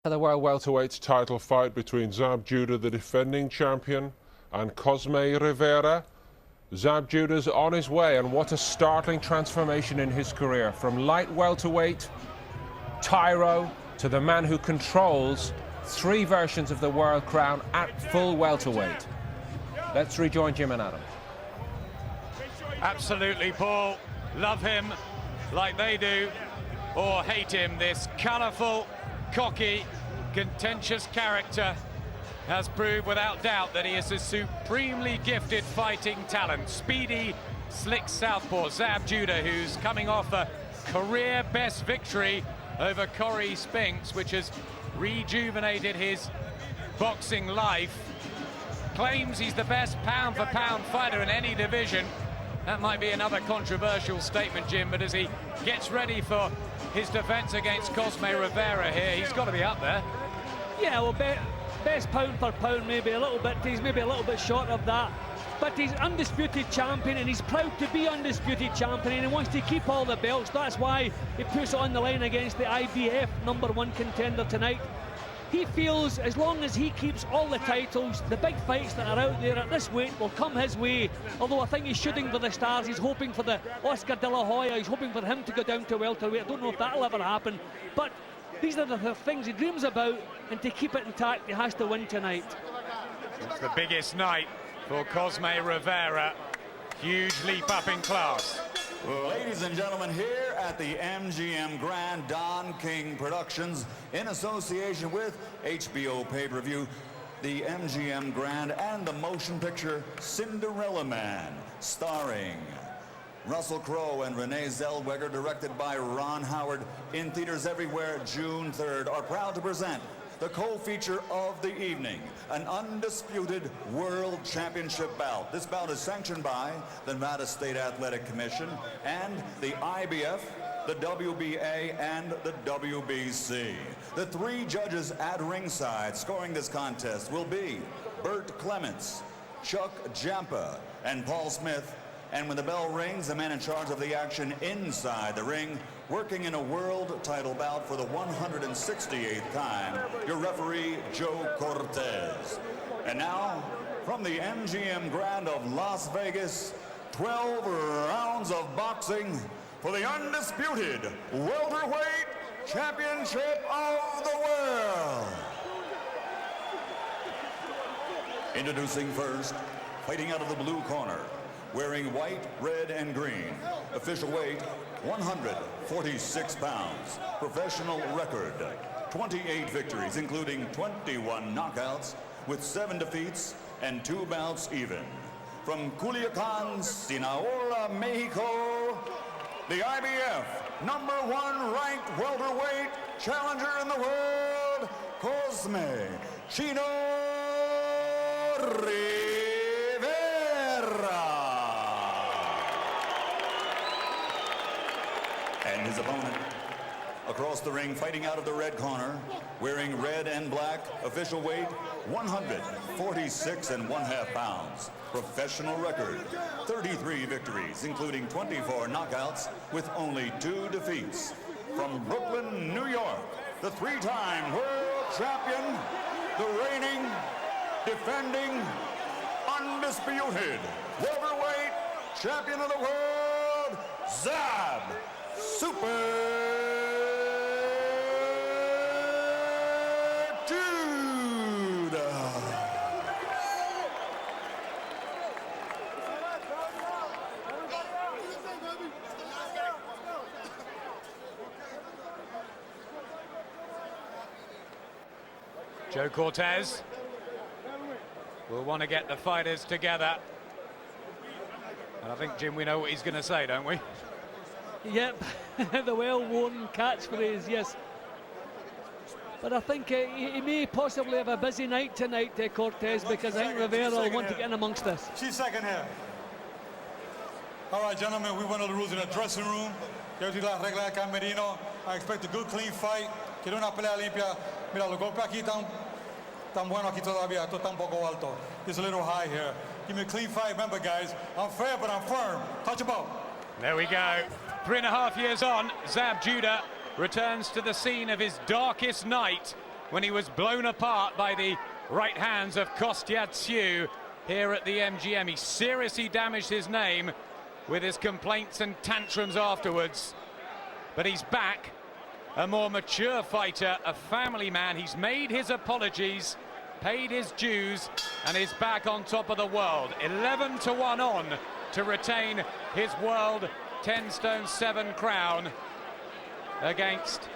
For the World Welterweight title fight between Zab Judah, the defending champion, and Cosme Rivera. Zab Judah's on his way, and what a startling transformation in his career. From light welterweight, tyro, to the man who controls 3 versions of the world crown at full welterweight. Let's rejoin Jim and Adam. Absolutely, Paul. Love him like they do, or hate him. This colourful, cocky, contentious character has proved without doubt that he is a supremely gifted fighting talent. Speedy, slick southpaw Zab Judah, who's coming off a career best victory over Corey Spinks, which has rejuvenated his boxing life. Claims he's the best pound-for-pound fighter in any division. That might be another controversial statement, Jim, but as he gets ready for his defense against Cosme Rivera here, he's got to be up there. Yeah, well, best pound for pound, maybe a little bit. He's maybe a little bit short of that. But he's undisputed champion, and he's proud to be undisputed champion, and he wants to keep all the belts. That's why he puts it on the line against the IBF #1 contender tonight. He feels as long as he keeps all the titles, the big fights that are out there at this weight will come his way. Although I think he's shooting for the stars. He's hoping for the Oscar De La Hoya. He's hoping for him to go down to welterweight. I don't know if that'll ever happen. But these are the things he dreams about, and to keep it intact, he has to win tonight. It's the biggest night for Cosme Rivera. Huge leap up in class. Well, ladies and gentlemen, here at the MGM Grand Don King Productions, in association with HBO pay-per-view, the MGM Grand and the motion picture Cinderella Man, starring Russell Crowe and Renee Zellweger, directed by Ron Howard, in theaters everywhere June 3rd, are proud to present the co-feature of the evening, an undisputed world championship bout. This bout is sanctioned by the Nevada State Athletic Commission and the IBF, the WBA, and the WBC. The 3 judges at ringside scoring this contest will be Bert Clements, Chuck Jampa, and Paul Smith. And when the bell rings, the man in charge of the action inside the ring, working in a world title bout for the 168th time, your referee, Joe Cortez. And now, from the MGM Grand of Las Vegas, 12 rounds of boxing for the undisputed welterweight championship of the world. Introducing first, fighting out of the blue corner, wearing white, red, and green. Official weight, 146 pounds. Professional record, 28 victories, including 21 knockouts, with 7 defeats and 2 bouts even. From Culiacan, Sinaloa, Mexico, the IBF #1 ranked welterweight challenger in the world, Cosme Chino Rivera. And his opponent, across the ring, fighting out of the red corner, wearing red and black, official weight, 146½ pounds. Professional record, 33 victories, including 24 knockouts, with only 2 defeats. From Brooklyn, New York, the 3-time world champion, the reigning, defending, undisputed welterweight champion of the world, Zab Super Judah. Joe Cortez will want to get the fighters together. And I think, Jim, we know what he's going to say, don't we? Yep, the well-worn catchphrase, yes. But I think he may possibly have a busy night tonight, Cortez, because I think Rivera will want to get in amongst this. She's second here. All right, gentlemen, we went over the rules in the dressing room. Yo di las reglas de Camerino. I expect a good, clean fight. Quiero una pelea limpia. Mira, los golpes aquí tan bueno aquí todavía. Esto está un poco alto. It's a little high here. Give me a clean fight. Remember, guys, I'm fair, but I'm firm. Touch about. There we go. 3.5 years on, Zab Judah returns to the scene of his darkest night when he was blown apart by the right hands of Kostiatsiu here at the MGM. He seriously damaged his name with his complaints and tantrums afterwards. But he's back, a more mature fighter, a family man. He's made his apologies, paid his dues, and is back on top of the world. 11-1 on to retain his world 10 stone 7 crown against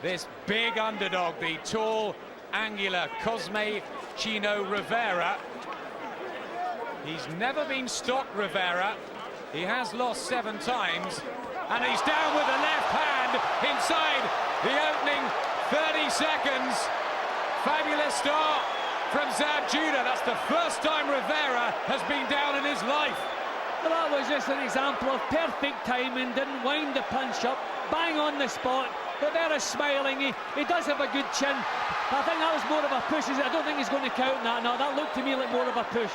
this big underdog, the tall, angular Cosme Chino Rivera. He's never been stopped, Rivera. He has lost 7 times, and he's down with the left hand inside the opening 30 seconds. Fabulous start from Zab Judah. That's the first time Rivera has been down in his life. Well, that was just an example of perfect timing. Didn't wind the punch up, bang on the spot. Rivera's smiling. He does have a good chin. I think that was more of a push. I don't think he's going to count that. No, that looked to me like more of a push.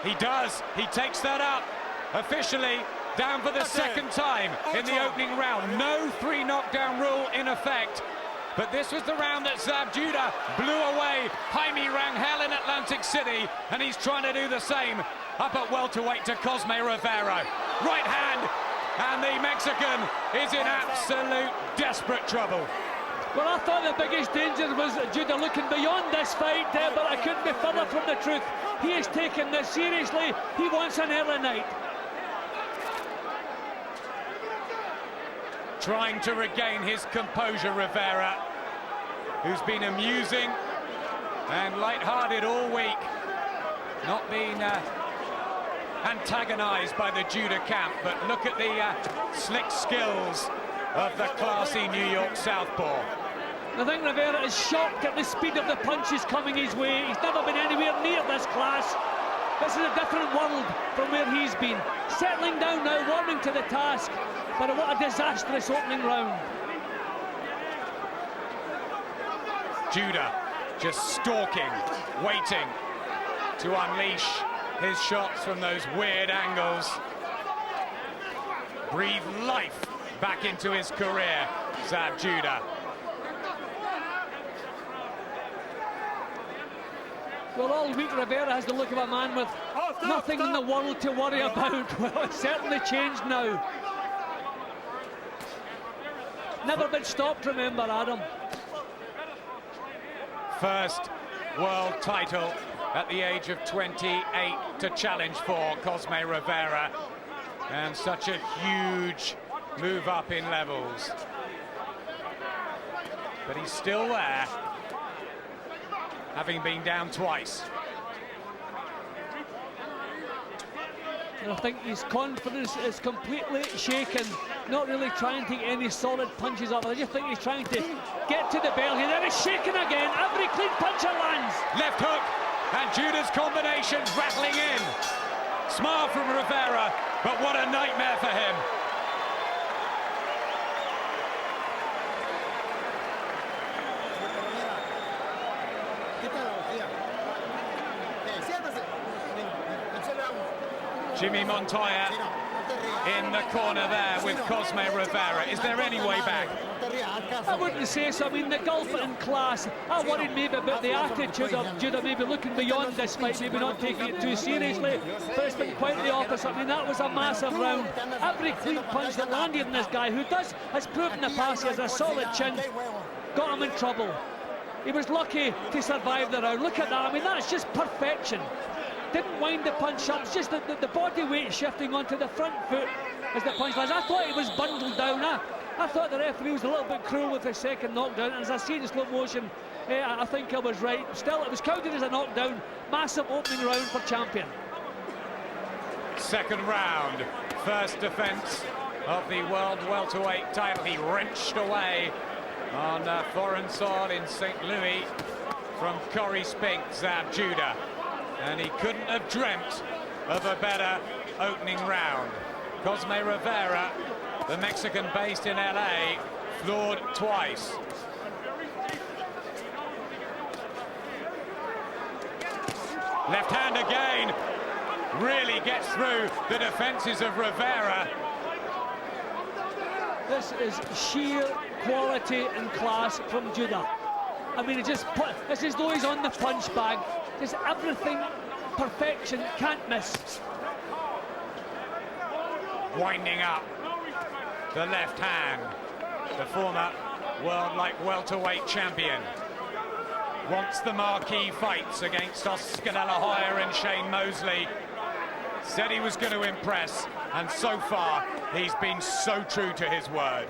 He does. He takes that up. Officially down for the second time in the opening round. No 3 knockdown rule in effect. But this was the round that Zab Judah blew away Jaime Rangel in Atlantic City, and he's trying to do the same up at welterweight to Cosme Rivera. Right hand, and the Mexican is in absolute desperate trouble. Well, I thought the biggest danger was Judah looking beyond this fight, but I couldn't be further from the truth. He is taking this seriously. He wants an early night. Trying to regain his composure, Rivera, who's been amusing and light-hearted all week, not being antagonized by the Judah camp. But look at the slick skills of the classy New York southpaw. I think Rivera is shocked at the speed of the punches coming his way. He's never been anywhere near this class. This is a different world from where he's been. Settling down now, warming to the task. But what a disastrous opening round. Judah just stalking, waiting to unleash his shots from those weird angles. Breathe life back into his career, Zab Judah. Well, all week Rivera has the look of a man with nothing in the world to worry about. Well, it's certainly changed now. Never been stopped, remember, Adam. First world title at the age of 28 to challenge for Cosme Rivera. And such a huge move up in levels. But he's still there, having been down twice. I think his confidence is completely shaken. Not really trying to get any solid punches up. I just think he's trying to get to the bell here. Then he's shaking again. Every clean punch that lands. Left hook, and Judah's combination rattling in. Smile from Rivera, but what a nightmare for him. Jimmy Montoya in the corner there with Cosme Rivera. Is there any way back? I wouldn't say so. I mean, the gulf in class. I worried maybe about the attitude of Judah, maybe looking beyond this fight, maybe not taking it too seriously. But it's been quite the opposite. I mean, that was a massive round. Every clean punch that landed in this guy, who has proven in the past he has a solid chin, got him in trouble. He was lucky to survive the round. Look at that. I mean, that's just perfection. Didn't wind the punch up, it's just the body weight shifting onto the front foot as the punch lands. I thought he was bundled down. I thought the referee was a little bit cruel with his second knockdown, and as I see in slow motion, I think I was right. Still, it was counted as a knockdown. Massive opening round for champion. Second round, first defense of the world welterweight title. He wrenched away on foreign soil in St. Louis from Corey Spink, Zab Judah. And he couldn't have dreamt of a better opening round. Cosme Rivera, the Mexican based in LA, floored twice. Left hand again, really gets through the defenses of Rivera. This is sheer quality and class from Judah. I mean, it's as though he's on the punch bag. Just everything, perfection, can't miss. Winding up the left hand. The former world welterweight champion wants the marquee fights against Oscar De La Hoya and Shane Mosley. Said he was going to impress, and so far he's been so true to his word.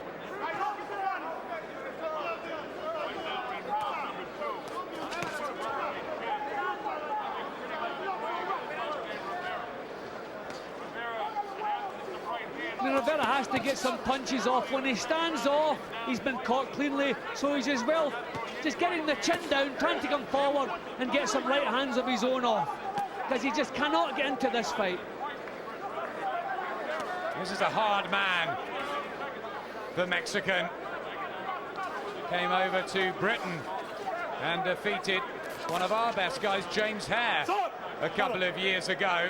Rivera has to get some punches off. When he stands off, he's been caught cleanly, so he's as well just getting the chin down, trying to come forward and get some right hands of his own off, because he just cannot get into this fight. This is a hard man, the Mexican. Came over to Britain and defeated one of our best guys, James Hare, a couple of years ago.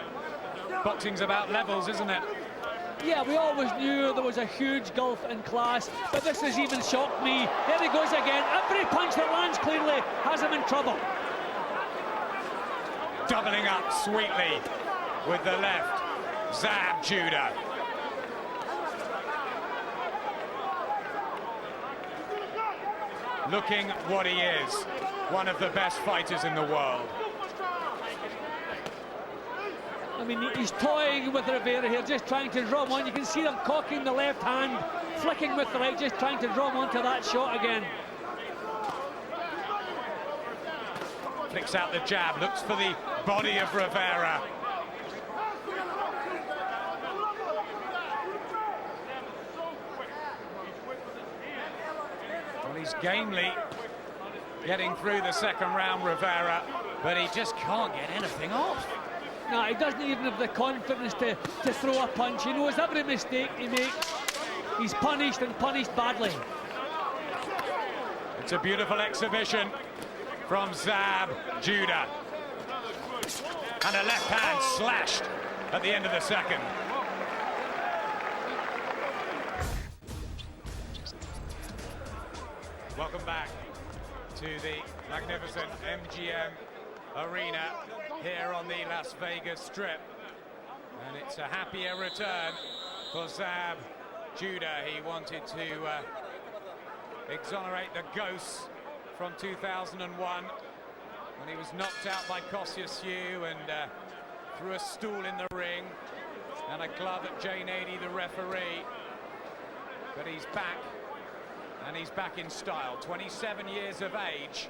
Boxing's about levels, isn't it? Yeah, we always knew there was a huge gulf in class, but this has even shocked me. There he goes again. Every punch that lands cleanly has him in trouble. Doubling up sweetly with the left. Zab Judah. Looking what he is, one of the best fighters in the world. I mean, he's toying with Rivera here, just trying to draw him on. You can see him cocking the left hand, flicking with the right, just trying to draw him onto that shot again. Flicks out the jab, looks for the body of Rivera. Well, he's gamely getting through the second round, Rivera, but he just can't get anything off. No, he doesn't even have the confidence to throw a punch. He knows every mistake he makes, he's punished, and punished badly. It's a beautiful exhibition from Zab Judah. And a left hand slashed at the end of the second. Welcome back to the magnificent MGM Arena here on the Las Vegas Strip, and it's a happier return for Zab Judah. He wanted to exonerate the ghosts from 2001 when he was knocked out by Kosciuszko and threw a stool in the ring and a glove at Jane Adey, the referee. But he's back, and he's back in style. 27 years of age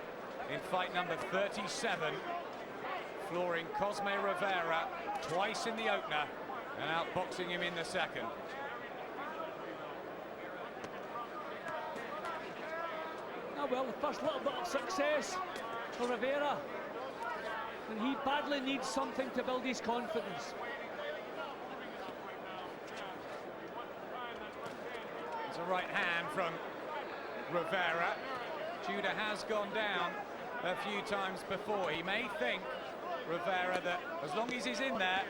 in fight number 37. Flooring Cosme Rivera twice in the opener and outboxing him in the second. Oh well, the first little bit of success for Rivera, and he badly needs something to build his confidence. It's a right hand from Rivera. Judah has gone down a few times before. He may think, Rivera, that as long as he's in there,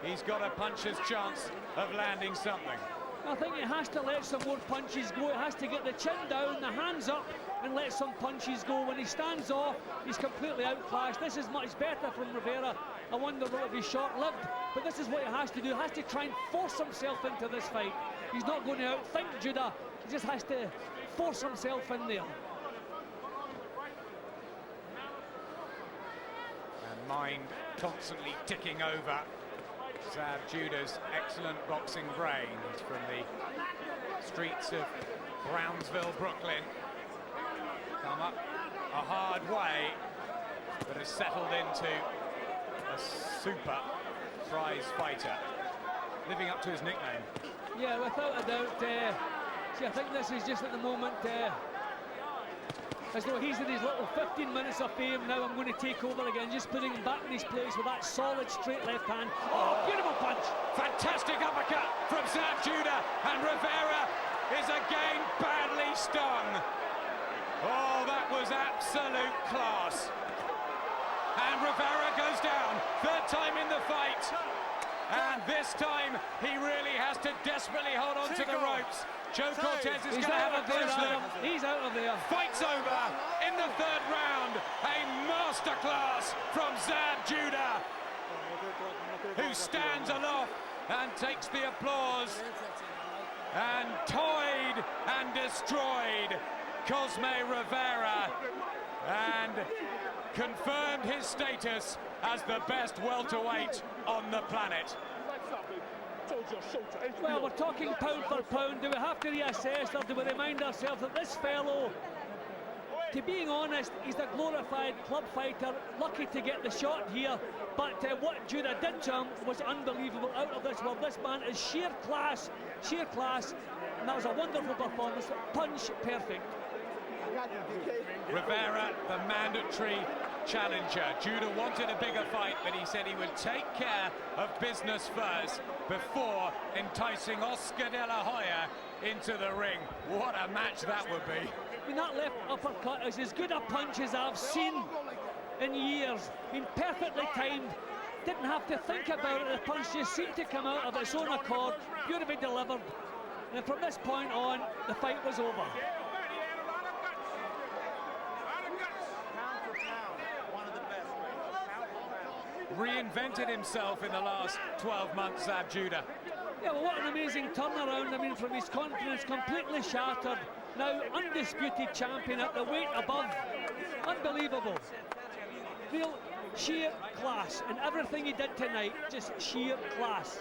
he's got a puncher's chance of landing something. I think he has to let some more punches go. He has to get the chin down, the hands up, and let some punches go. When he stands off, he's completely outclassed. This is much better from Rivera. I wonder will it be short-lived, but this is what he has to do. He has to try and force himself into this fight. He's not going to outthink Judah. He just has to force himself in there. Mind constantly ticking over Zab Judah's excellent boxing brain. He's from the streets of Brownsville, Brooklyn. Come up a hard way, but has settled into a super prize fighter, living up to his nickname. Yeah, without a doubt. See, I think this is just at the moment as though he's in his little 15 minutes of fame. Now I'm going to take over again, just putting him back in his place with that solid straight left hand. Oh, beautiful punch. Fantastic uppercut from Zab Judah, and Rivera is again badly stung. Oh, that was absolute class. And Rivera goes down, third time in the fight. And this time, he really has to desperately hold on to the ropes. Joe Cortez is going to have a close look. He's out of there. Fight's over in the third round. A masterclass from Zab Judah, who stands aloft and takes the applause, and toyed and destroyed Cosme Rivera, and confirmed his status as the best welterweight on the planet. Well, we're talking pound for pound. Do we have to reassess, or do we remind ourselves that this fellow, to being honest, he's a glorified club fighter, lucky to get the shot here, but what Judah did to him was unbelievable, out of this world. This man is sheer class, and that was a wonderful performance, punch perfect. Rivera, the mandatory challenger. Judah wanted a bigger fight, but he said he would take care of business first before enticing Oscar De La Hoya into the ring. What a match that would be. I mean, that left uppercut is as good a punch as I've seen in years. Been perfectly timed. Didn't have to think about it. The punch just seemed to come out of its own accord, beautifully delivered. And from this point on, the fight was over. Reinvented himself in the last 12 months, Zab Judah. Yeah, well, what an amazing turnaround. I mean, from his confidence completely shattered, now undisputed champion at the weight above. Unbelievable. Real sheer class, and everything he did tonight, just sheer class.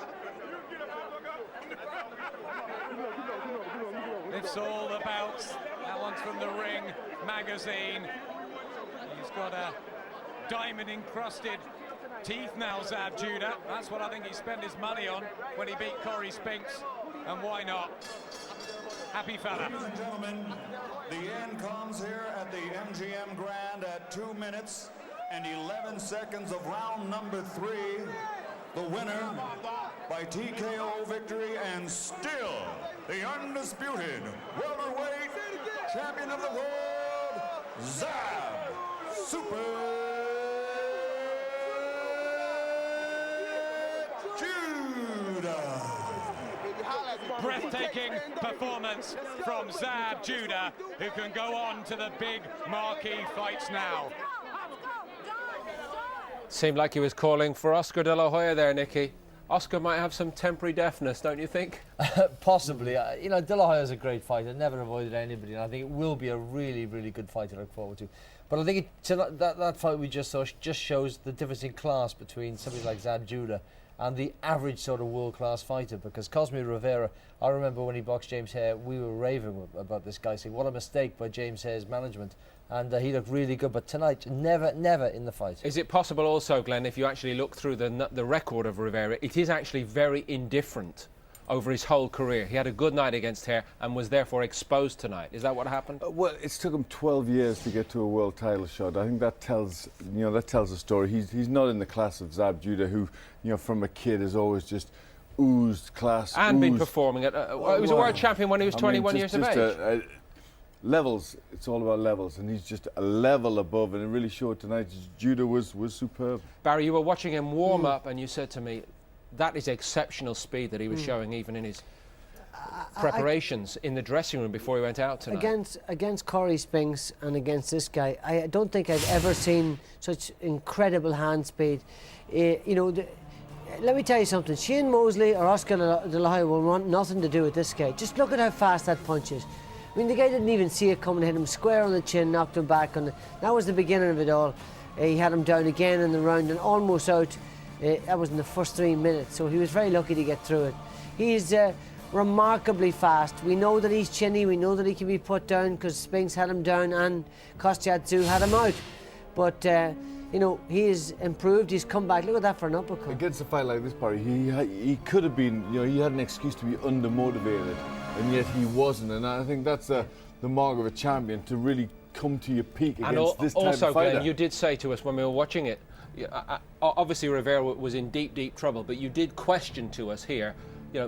It's all the belts. That one's from the Ring magazine. He's got a diamond-encrusted teeth now, Zab Judah. That's what I think he spent his money on when he beat Corey Spinks, and why not? Happy fella. Ladies and gentlemen, the end comes here at the MGM Grand at 2 minutes and 11 seconds of round number 3. The winner by TKO victory, and still the undisputed welterweight champion of the world, Zab Super Judah. Breathtaking performance from Zab Judah, who can go on to the big marquee fights now. Seemed like he was calling for Oscar De La Hoya there, Nicky. Oscar might have some temporary deafness, don't you think? Possibly. You know, De La Hoya's a great fighter, never avoided anybody, and I think it will be a really, really good fight to look forward to. But I think that fight we just saw just shows the difference in class between somebody like Zab Judah and the average sort of world-class fighter, because Cosme Rivera, I remember when he boxed James Hare, we were raving about this guy, saying what a mistake by James Hare's management, and he looked really good, but tonight, never in the fight. Is it possible also, Glenn, if you actually look through the record of Rivera, it is actually very indifferent over his whole career? He had a good night against Hare and was therefore exposed tonight. Is that what happened? Well, it's took him 12 years to get to a world title shot. I think that tells a story. He's not in the class of Zab Judah, who, from a kid has always just oozed class. And been performing at... he was a world champion when he was 21 years of age. Levels, it's all about levels, and he's just a level above, and it really showed tonight. Judah was superb. Barry, you were watching him warm up, and you said to me, that is exceptional speed that he was showing even in his preparations in the dressing room before he went out tonight. Against Corey Spinks and against this guy, I don't think I've ever seen such incredible hand speed. Let me tell you something. Shane Mosley or Oscar De La Hoya will want nothing to do with this guy. Just look at how fast that punch is. I mean, the guy didn't even see it coming, hit him square on the chin, knocked him back. That was the beginning of it all. He had him down again in the round and almost out. That was in the first 3 minutes, so he was very lucky to get through it. He's remarkably fast. We know that he's chinny, we know that he can be put down because Spinks had him down and Kostiatsu had him out. But, he has improved, he's come back. Look at that for an uppercut. Against a fight like this, Barry, he could have been, he had an excuse to be undermotivated, and yet he wasn't. And I think that's the mark of a champion, to really come to your peak against this type of fighter. Also, Glenn, you did say to us when we were watching it, obviously Rivera was in deep trouble, but you did question to us here,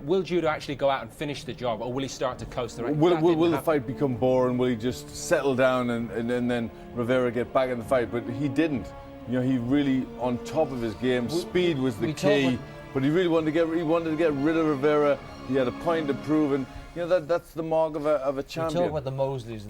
will Judah actually go out and finish the job, or will he start to coast the race? Will the fight become boring? Will he just settle down and then Rivera get back in the fight? But he didn't. He really on top of his game. Speed was the key, but he really wanted to get rid of Rivera. He had a point to prove, and you know, that's the mark of a We champion. talk about the Mosleys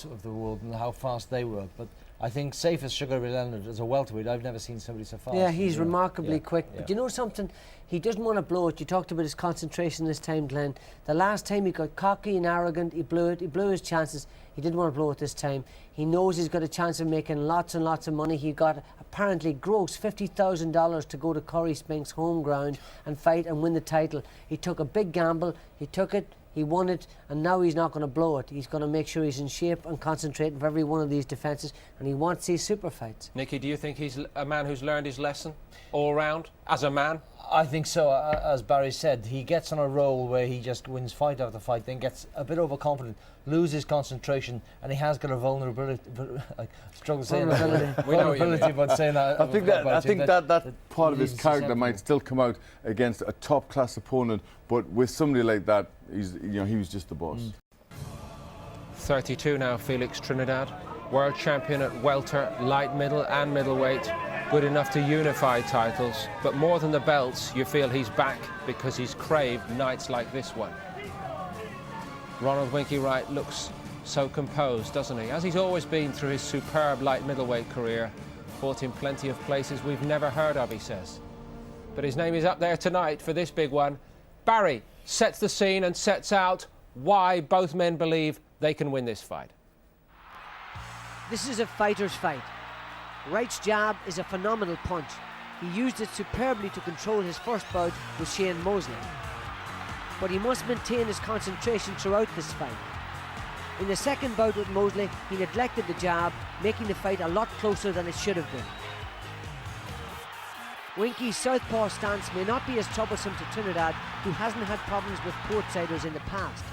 of the world and how fast they work, but I think safest Sugar Ray Leonard as a welterweight, I've never seen somebody so fast. Yeah, he's you know. remarkably Yeah, quick. yeah. But you know something? He doesn't want to blow it. You talked about his concentration this time, Glenn. The last time he got cocky and arrogant, he blew it. He blew his chances. He didn't want to blow it this time. He knows he's got a chance of making lots and lots of money. He got apparently gross $50,000 to go to Corey Spink's home ground and fight and win the title. He took a big gamble. He took it. He won it, and now he's not going to blow it. He's going to make sure he's in shape and concentrating for every one of these defences, and he wants these super fights. Nicky, do you think he's a man who's learned his lesson all round as a man? I think so. As Barry said, he gets on a roll where he just wins fight after fight, then gets a bit overconfident, loses concentration, and he has got a vulnerability. I struggle saying that. Vulnerability, but saying that. I think that part of his character might still come out against a top class opponent, but with somebody like that, he was just the boss. 32 now, Felix Trinidad, world champion at welter, light middle and middleweight. Good enough to unify titles, but more than the belts, you feel he's back because he's craved nights like this one. Ronald Winky Wright looks so composed, doesn't he? As he's always been through his superb light middleweight career. Fought in plenty of places we've never heard of, he says. But his name is up there tonight for this big one. Barry sets the scene and sets out why both men believe they can win this fight. This is a fighter's fight. Wright's jab is a phenomenal punch. He used it superbly to control his first bout with Shane Mosley. But he must maintain his concentration throughout this fight. In the second bout with Mosley, he neglected the jab, making the fight a lot closer than it should have been. Winky's southpaw stance may not be as troublesome to Trinidad, who hasn't had problems with portsiders in the past.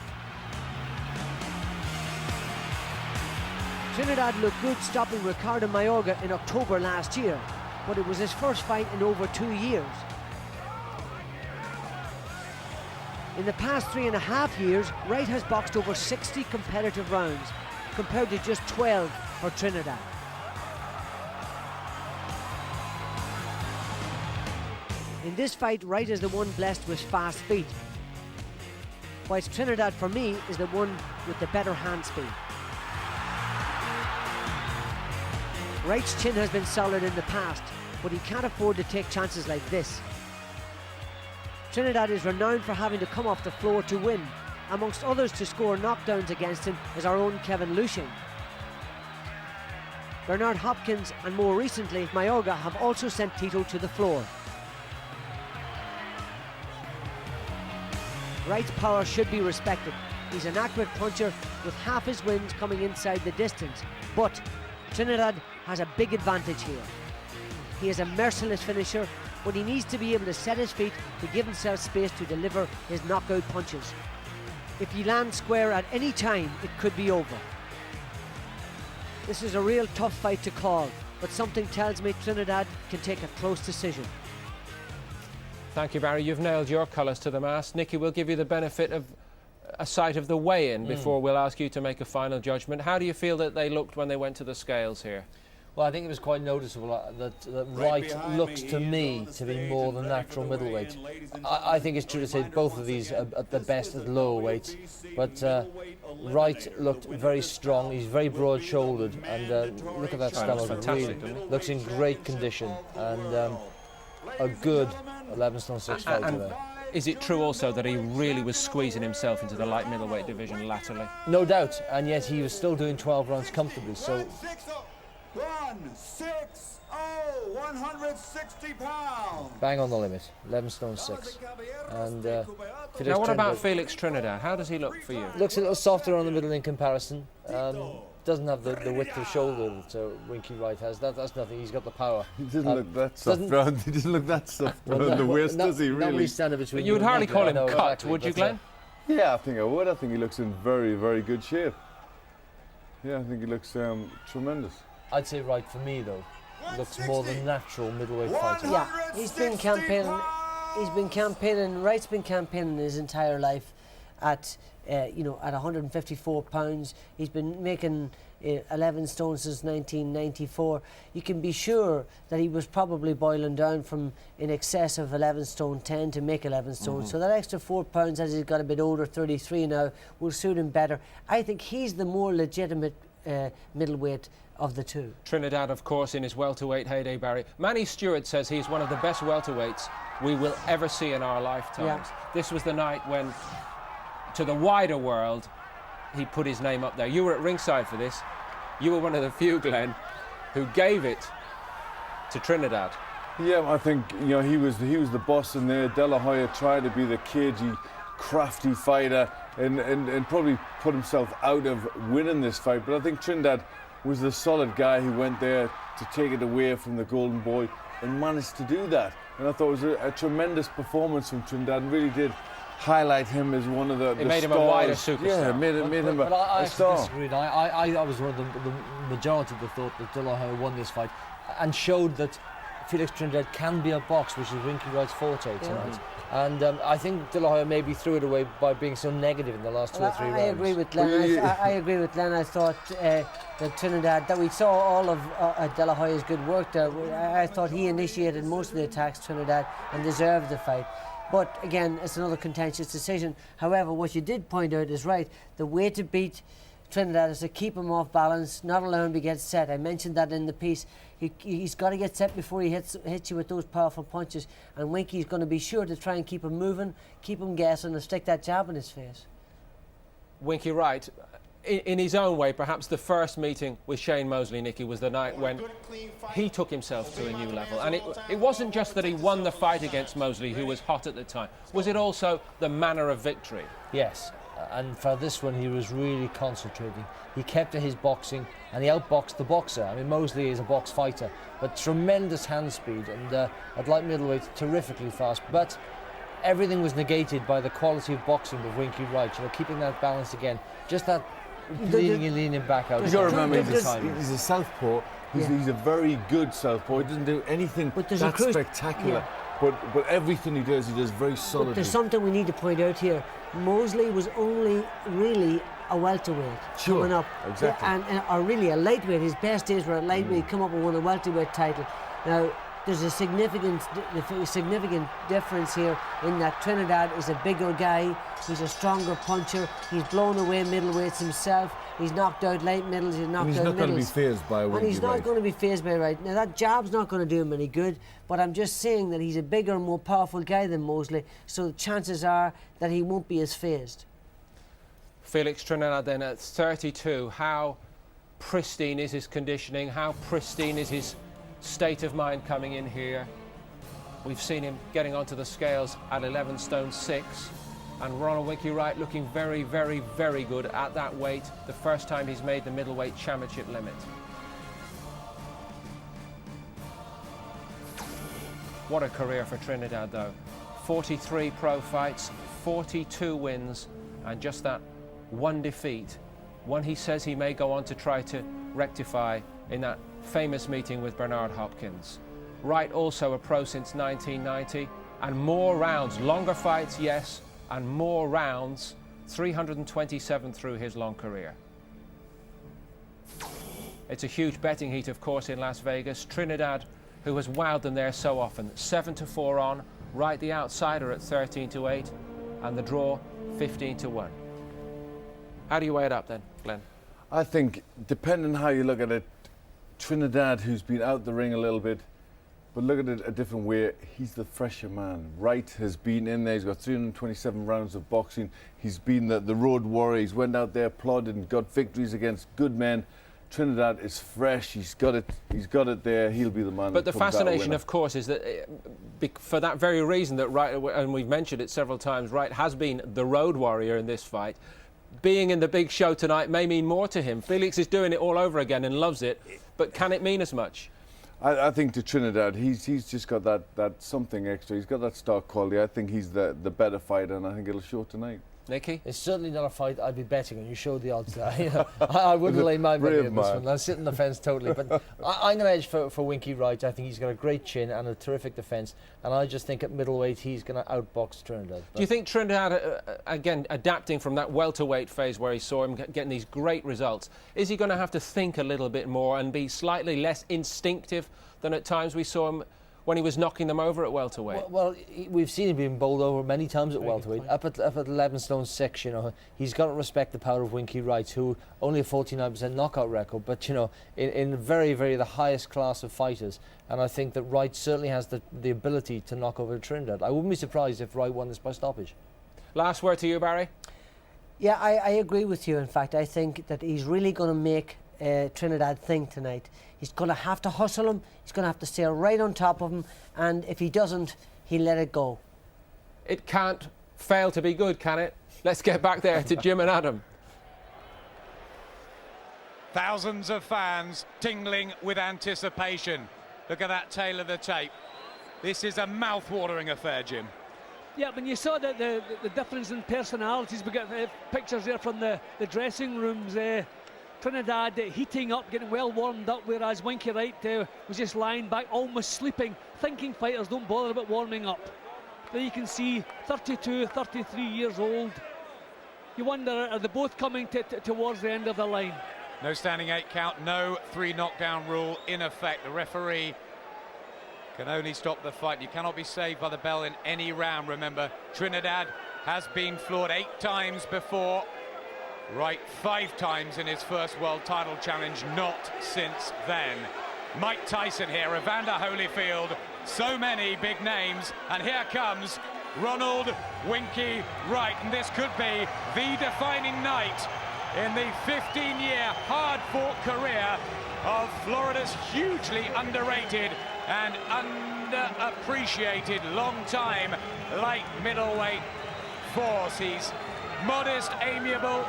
Trinidad looked good stopping Ricardo Mayorga in October last year, but it was his first fight in over 2 years. In the past 3.5 years, Wright has boxed over 60 competitive rounds, compared to just 12 for Trinidad. In this fight, Wright is the one blessed with fast feet, whilst Trinidad, for me, is the one with the better hand speed. Wright's chin has been solid in the past, but he can't afford to take chances like this. Trinidad is renowned for having to come off the floor to win. Amongst others to score knockdowns against him is our own Kevin Lushing. Bernard Hopkins and more recently Mayorga have also sent Tito to the floor. Wright's power should be respected. He's an accurate puncher with half his wins coming inside the distance, but Trinidad has a big advantage here. He is a merciless finisher, but he needs to be able to set his feet to give himself space to deliver his knockout punches. If he lands square at any time, it could be over. This is a real tough fight to call, but something tells me Trinidad can take a close decision. Thank you, Barry. You've nailed your colours to the mast. Nicky, we'll give you the benefit of a sight of the weigh-in before we'll ask you to make a final judgment. How do you feel that they looked when they went to the scales here? Well, I think it was quite noticeable that Wright looks to me to be more than natural middleweight. I think it's true to say both of these are at the best at lower weights, but Wright looked very strong. He's very broad-shouldered, and look at that stomach. Really looks in great condition, and a good 11 stone 6 fight today. Is it true also that he really was squeezing himself into the light middleweight division latterly? No doubt, and yet he was still doing 12 rounds comfortably. So 160 pounds. bang on the limit, 11 stone 6. And now what about Felix Trinidad? How does he look for you? Looks a little softer on the middle in comparison. Doesn't have the width of shoulder that Winky Wright has. That's nothing. He's got the power. He doesn't look that soft round. He doesn't look that soft round the waist, does he? Really? Between you would hardly call him cut, exactly, would you, Glenn? Yeah, I think I would. I think he looks in very, very good shape. Yeah, I think he looks tremendous. I'd say Wright, for me though, looks more than natural middleweight fighter. Yeah, he's been campaigning. Wright's been campaigning his entire life at at 154 pounds. He's been making 11 stone since 1994. You can be sure that he was probably boiling down from in excess of 11 stone 10 to make 11 stone. So that extra 4 pounds as he's got a bit older, 33 now, will suit him better. I think he's the more legitimate middleweight of the two. Trinidad, of course, in his welterweight heyday, Barry. Manny Stewart says he's one of the best welterweights we will ever see in our lifetimes. This was the night when, to the wider world, he put his name up there. You were at ringside for this. You were one of the few, Glenn, who gave it to Trinidad. Yeah, I think he was the boss in there. De La Hoya tried to be the cagey, crafty fighter and probably put himself out of winning this fight. But I think Trinidad was the solid guy who went there to take it away from the Golden Boy and managed to do that. And I thought it was a tremendous performance from Trinidad and really did highlight him as one of the It made stars. him a wider superstar. Yeah, made him I a star. disagreed. I was one of the majority that thought that De La Hoya won this fight and showed that Felix Trinidad can be a box, which is Winky Wright's forte tonight. And I think De La Hoya maybe threw it away by being so negative in the last 2 or 3 rounds. I agree with Glenn. I agree with Glenn. I thought that Trinidad, that we saw all of De La Hoya's good work there. I thought he initiated most of the attacks, Trinidad, and deserved the fight. But again, it's another contentious decision. However, what you did point out is right. The way to beat Trinidad is to keep him off balance, not allow him to get set. I mentioned that in the piece. He's got to get set before he hits you with those powerful punches. And Winky's going to be sure to try and keep him moving, keep him guessing, and stick that jab in his face. Winky Wright, in his own way, perhaps the first meeting with Shane Mosley, Nicky, was the night when he took himself to a new level. And it wasn't just that he won the fight against Mosley, who was hot at the time. Was it also the manner of victory? Yes, and for this one he was really concentrating. He kept to his boxing and he outboxed the boxer. I mean, Mosley is a box fighter, but tremendous hand speed and at light middleweight, terrifically fast. But everything was negated by the quality of boxing of Winky Wright, keeping that balance again. Just that leaning back out. You've got to remember, he's a southpaw. He's a very good southpaw. He doesn't do anything that spectacular. But everything he does very solidly. But there's something we need to point out here. Mosley was only really a welterweight coming up. Exactly. Or really a lightweight. His best days were at lightweight. Come up and won a welterweight title. Now, there's a significant difference here in that Trinidad is a bigger guy. He's a stronger puncher. He's blown away middleweights himself. He's knocked out light middles. He's knocked out middles. He's not going to be fazed by Winky Wright. And he's not going to be fazed by Wright. Now, that jab's not going to do him any good, but I'm just saying that he's a bigger, more powerful guy than Mosley, so the chances are that he won't be as fazed. Felix Trinidad then at 32, how pristine is his conditioning? How pristine is his state of mind coming in here? We've seen him getting onto the scales at 11 stone 6. And Ronald Winky Wright looking very, very, very good at that weight. The first time he's made the middleweight championship limit. What a career for Trinidad, though. 43 pro fights, 42 wins, and just that one defeat. One he says he may go on to try to rectify in that famous meeting with Bernard Hopkins. Wright also a pro since 1990, and more rounds, longer fights, yes, and more rounds, 327 through his long career. It's a huge betting heat, of course, in Las Vegas. Trinidad, who has wowed them there so often, 7-4 on, Wright the outsider at 13-8, and the draw 15-1. How do you weigh it up then, Glenn? I think, depending on how you look at it, Trinidad, who's been out the ring a little bit, but look at it a different way, he's the fresher man. Wright has been in there, he's got 327 rounds of boxing, he's been the road warrior, he's went out there, plodded and got victories against good men. Trinidad is fresh, he's got it there, he'll be the man. But the fascination, of course, is that for that very reason that Wright, and we've mentioned it several times, Wright has been the road warrior in this fight. Being in the big show tonight may mean more to him. Felix is doing it all over again and loves it, but can it mean as much? I think to Trinidad, he's just got that something extra. He's got that star quality. I think he's the better fighter, and I think it'll show tonight. Nicky? It's certainly not a fight I'd be betting on. You showed the odds there. You know, I wouldn't lay my money on this one. I'll sit on the fence totally. But I'm going to edge for Winky Wright. I think he's got a great chin and a terrific defence. And I just think at middleweight he's going to outbox Trinidad. Do you think Trinidad, again, adapting from that welterweight phase where he saw him getting these great results, is he going to have to think a little bit more and be slightly less instinctive than at times we saw him when he was knocking them over at welterweight? Well, we've seen him being bowled over many times at welterweight. Up at 11 stone 6, you know, he's got to respect the power of Winky Wright, who only a 49% knockout record, but you know, in very, very the highest class of fighters. And I think that Wright certainly has the ability to knock over Trinidad. I wouldn't be surprised if Wright won this by stoppage. Last word to you, Barry. Yeah, I agree with you. In fact, I think that he's really going to make Trinidad think tonight. He's going to have to hustle him. He's going to have to stay right on top of him. And if he doesn't, he'll let it go. It can't fail to be good, can it? Let's get back there to Jim and Adam. Thousands of fans tingling with anticipation. Look at that tail of the tape. This is a mouth-watering affair, Jim. Yeah, when you saw the difference in personalities, we got pictures there from the dressing rooms. Trinidad heating up, getting well warmed up, whereas Winky Wright was just lying back, almost sleeping. Thinking fighters don't bother about warming up. There you can see 32, 33 years old. You wonder, are they both coming towards the end of the line? No standing 8 count, no 3 knockdown rule in effect. The referee can only stop the fight. You cannot be saved by the bell in any round. Remember, Trinidad has been floored 8 times before. Wright 5 times in his first world title challenge, not since then. Mike Tyson here, Evander Holyfield, so many big names, and here comes Ronald Winky Wright, and this could be the defining night in the 15-year hard-fought career of Florida's hugely underrated and underappreciated long-time light middleweight force. He's modest, amiable,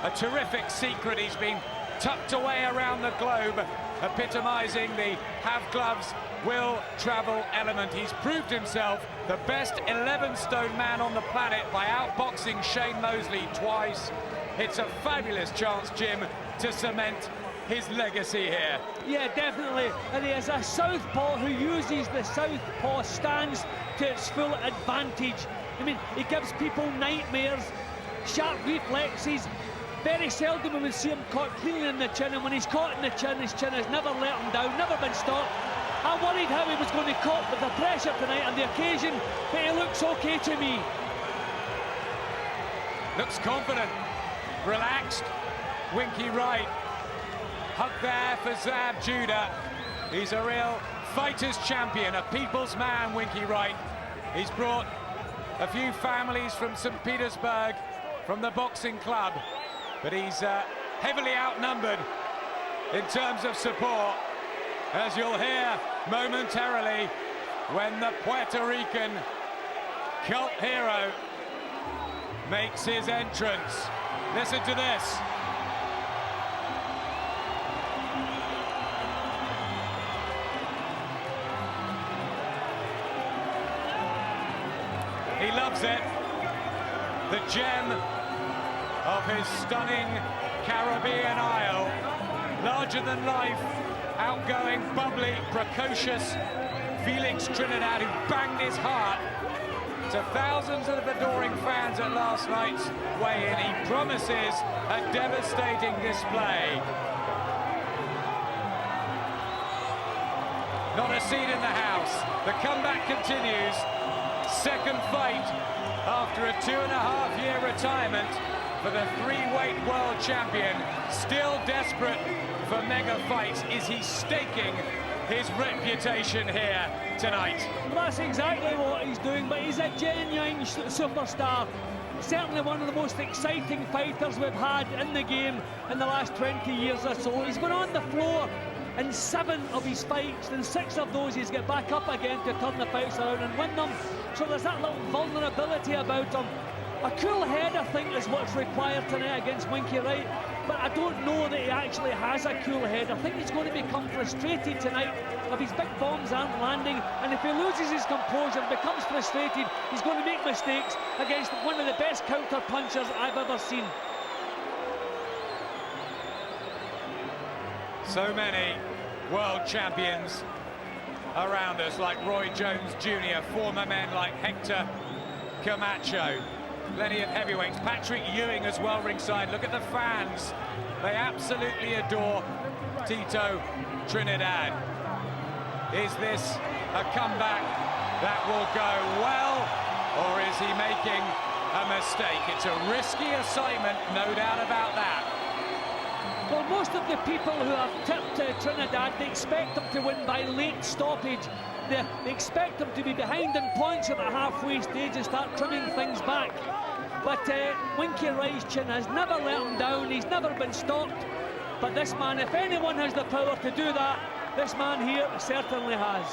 a terrific secret. He's been tucked away around the globe, epitomizing the have gloves, will travel element. He's proved himself the best 11-stone man on the planet by outboxing Shane Mosley twice. It's a fabulous chance, Jim, to cement his legacy here. Yeah, definitely. And he is a southpaw who uses the southpaw stance to its full advantage. I mean, he gives people nightmares, sharp reflexes. Very seldom we would see him caught cleanly in the chin, and when he's caught in the chin, his chin has never let him down, never been stopped. I worried how he was going to cope with the pressure tonight on the occasion, but he looks okay to me. Looks confident, relaxed. Winky Wright. Hug there for Zab Judah. He's a real fighter's champion, a people's man, Winky Wright. He's brought a few families from St. Petersburg, from the boxing club, but he's heavily outnumbered in terms of support, as you'll hear momentarily when the Puerto Rican cult hero makes his entrance. Listen to this. He loves it. The gem of his stunning Caribbean Isle. Larger than life, outgoing, bubbly, precocious Felix Trinidad, who banged his heart to thousands of adoring fans at last night's weigh-in. He promises a devastating display. Not a seat in the house. The comeback continues. Second fight after a 2.5-year retirement for the 3-weight world champion. Still desperate for mega fights. Is he staking his reputation here tonight? Well, that's exactly what he's doing, but he's a genuine superstar. Certainly one of the most exciting fighters we've had in the game in the last 20 years or so. He's been on the floor in 7 of his fights, and 6 of those he's get back up again to turn the fights around and win them. So there's that little vulnerability about him. A cool head, I think, is what's required tonight against Winky Wright. but I don't know that he actually has a cool head. I think he's going to become frustrated tonight if his big bombs aren't landing, and if he loses his composure and becomes frustrated, he's going to make mistakes against one of the best counter punchers I've ever seen. So many world champions around us, like Roy Jones Jr., former men like Hector Camacho, plenty of heavyweights, Patrick Ewing as well ringside. Look at the fans, they absolutely adore Tito Trinidad. Is this a comeback that will go well, or is he making a mistake? It's a risky assignment, no doubt about that. Well, most of the people who have tipped Trinidad, they expect them to win by late stoppage. They expect them to be behind in points at the halfway stage and start trimming things back. But Winky Wright's chin has never let him down. He's never been stopped. But this man, if anyone has the power to do that, this man here certainly has.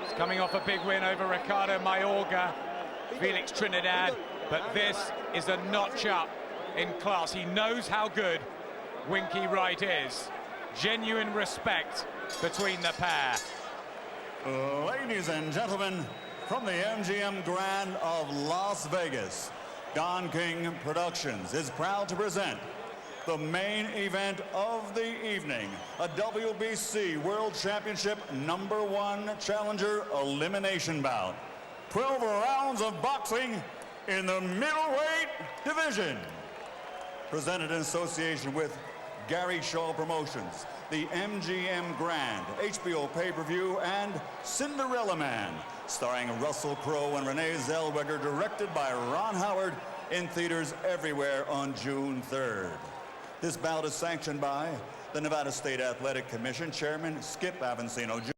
He's coming off a big win over Ricardo Mayorga, Felix Trinidad, but this is a notch up in class. He knows how good Winky Wright is. Genuine respect between the pair. Ladies and gentlemen, from the MGM Grand of Las Vegas, Don King Productions is proud to present the main event of the evening, a WBC World Championship #1 Challenger elimination bout. 12 rounds of boxing in the middleweight division. Presented in association with Gary Shaw Promotions, the MGM Grand, HBO pay-per-view, and Cinderella Man, starring Russell Crowe and Renee Zellweger, directed by Ron Howard, in theaters everywhere on June 3rd. This bout is sanctioned by the Nevada State Athletic Commission Chairman Skip Avancino Jr.